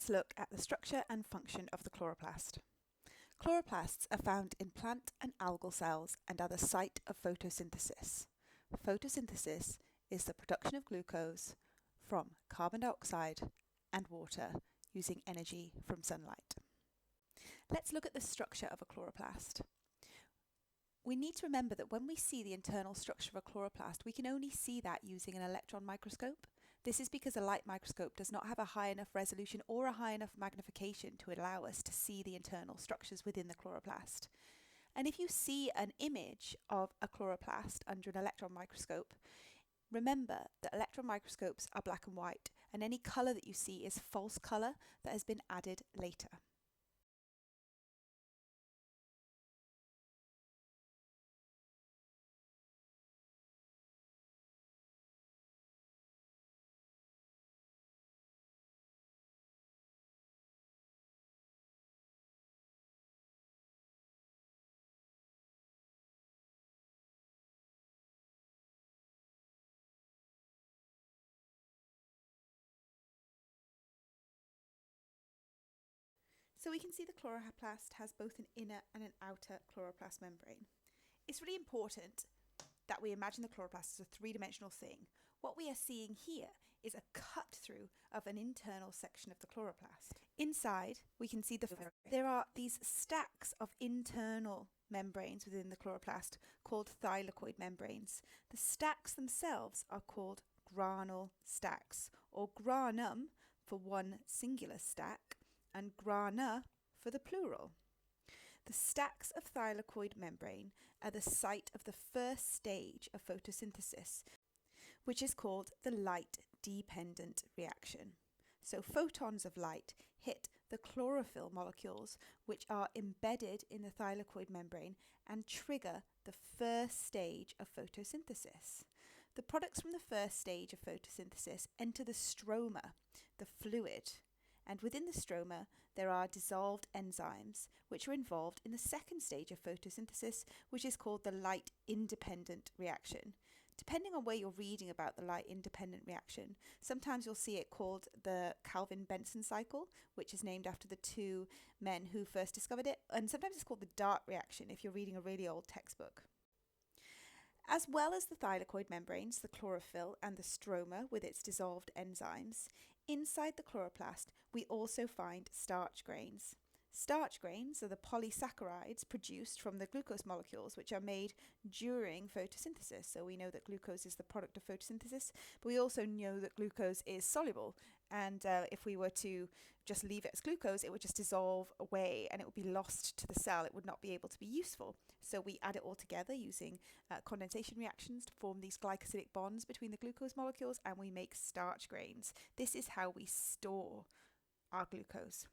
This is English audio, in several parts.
let's look at the structure and function of the chloroplast. Chloroplasts are found in plant and algal cells and are the site of photosynthesis. Photosynthesis is the production of glucose from carbon dioxide and water using energy from sunlight. Let's look at the structure of a chloroplast. We need to remember that when we see the internal structure of a chloroplast, we can only see that using an electron microscope. This is because a light microscope does not have a high enough resolution or a high enough magnification to allow us to see the internal structures within the chloroplast. And if you see an image of a chloroplast under an electron microscope, remember that electron microscopes are black and white, and any colour that you see is false colour that has been added later. So we can see the chloroplast has both an inner and an outer chloroplast membrane. It's really important that we imagine the chloroplast as a three-dimensional thing. What we are seeing here is a cut through of an internal section of the chloroplast. Inside, we can see there are these stacks of internal membranes within the chloroplast called thylakoid membranes. The stacks themselves are called granule stacks, or granum for one singular stack, and grana for the plural. The stacks of thylakoid membrane are the site of the first stage of photosynthesis, which is called the light-dependent reaction. So photons of light hit the chlorophyll molecules, which are embedded in the thylakoid membrane, and trigger the first stage of photosynthesis. The products from the first stage of photosynthesis enter the stroma, the fluid. And within the stroma, there are dissolved enzymes which are involved in the second stage of photosynthesis, which is called the light-independent reaction. Depending on where you're reading about the light-independent reaction, sometimes you'll see it called the Calvin-Benson cycle, which is named after the two men who first discovered it, and sometimes it's called the Dart reaction if you're reading a really old textbook. As well as the thylakoid membranes, the chlorophyll, and the stroma with its dissolved enzymes, inside the chloroplast we also find starch grains. Starch grains are the polysaccharides produced from the glucose molecules, which are made during photosynthesis. So we know that glucose is the product of photosynthesis, but we also know that glucose is soluble. And if we were to just leave it as glucose, it would just dissolve away and it would be lost to the cell. It would not be able to be useful. So we add it all together using condensation reactions to form these glycosidic bonds between the glucose molecules, and we make starch grains. This is how we store our glucose.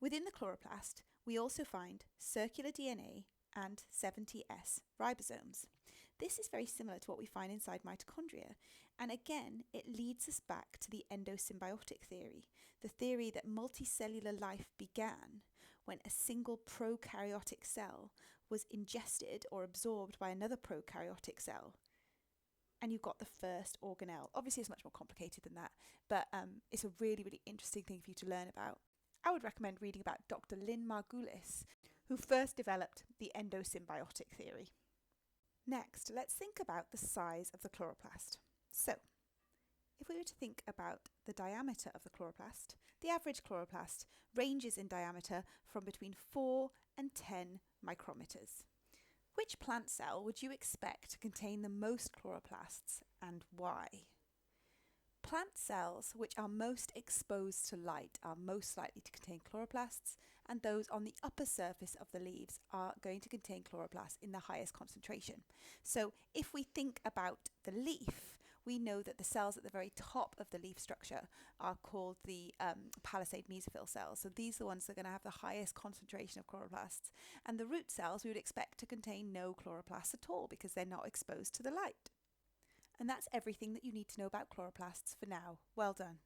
Within the chloroplast, we also find circular DNA and 70S ribosomes. This is very similar to what we find inside mitochondria, and again, it leads us back to the endosymbiotic theory, the theory that multicellular life began when a single prokaryotic cell was ingested or absorbed by another prokaryotic cell, and you got the first organelle. Obviously, it's much more complicated than that, but it's a really, really interesting thing for you to learn about. I would recommend reading about Dr. Lynn Margulis, who first developed the endosymbiotic theory. Next, let's think about the size of the chloroplast. So, if we were to think about the diameter of the chloroplast, the average chloroplast ranges in diameter from between 4 and 10 micrometers. Which plant cell would you expect to contain the most chloroplasts, and why? Plant cells which are most exposed to light are most likely to contain chloroplasts, and those on the upper surface of the leaves are going to contain chloroplasts in the highest concentration. So if we think about the leaf, we know that the cells at the very top of the leaf structure are called the palisade mesophyll cells. So these are the ones that are going to have the highest concentration of chloroplasts. And the root cells we would expect to contain no chloroplasts at all because they're not exposed to the light. And that's everything that you need to know about chloroplasts for now. Well done.